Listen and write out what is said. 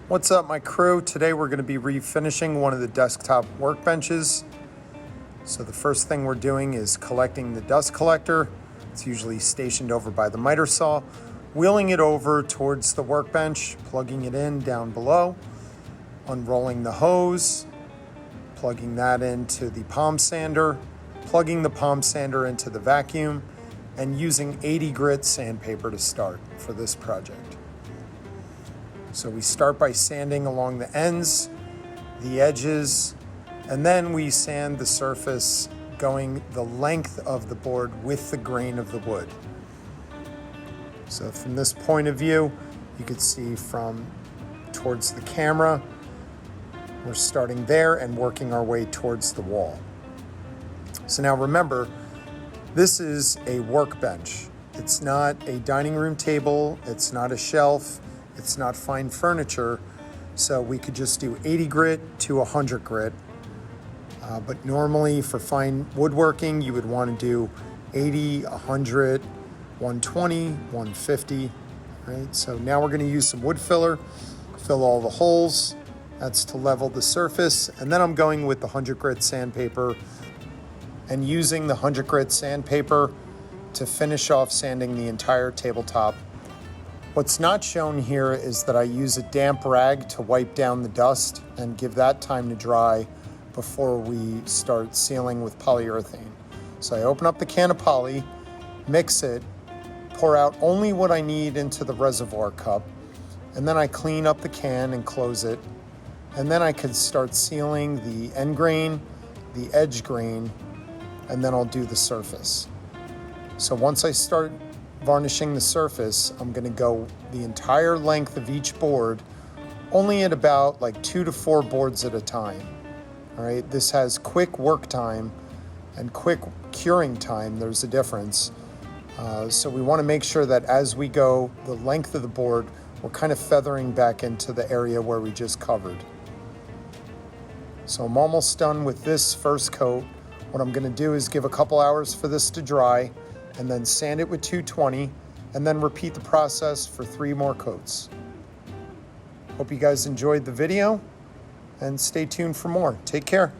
What's up, my crew? Today we're going to be refinishing one of the desktop workbenches. So the first thing we're doing is collecting the dust collector. It's usually stationed over by the miter saw, wheeling it over towards the workbench, plugging it in down below, unrolling the hose, plugging that into the palm sander, plugging the palm sander into the vacuum, and using 80 grit sandpaper to start for this project. So we start by sanding along the ends, the edges, and then we sand the surface going the length of the board with the grain of the wood. So from this point of view, you can see from towards the camera, we're starting there and working our way towards the wall. So now remember, this is a workbench. It's not a dining room table, it's not a shelf, it's not fine furniture, so we could just do 80 grit to 100 grit. But normally for fine woodworking, you would want to do 80, 100, 120, 150, right? So now we're going to use some wood filler, fill all the holes. That's to level the surface. And then I'm going with the 100 grit sandpaper and using the 100 grit sandpaper to finish off sanding the entire tabletop. What's not shown here is that I use a damp rag to wipe down the dust and give that time to dry before we start sealing with polyurethane. So I open up the can of poly, mix it, pour out only what I need into the reservoir cup, and then I clean up the can and close it. And then I can start sealing the end grain, the edge grain, and then I'll do the surface. So once I start varnishing the surface, I'm going to go the entire length of each board, only at about like 2 to 4 boards at a time. All right, this has quick work time and quick curing time. There's a difference. So we want to make sure that as we go the length of the board, we're kind of feathering back into the area where we just covered. So I'm almost done with this first coat. What I'm going to do is give a couple hours for this to dry, and then sand it with 220, and then repeat the process for 3 more coats. Hope you guys enjoyed the video, and stay tuned for more. Take care.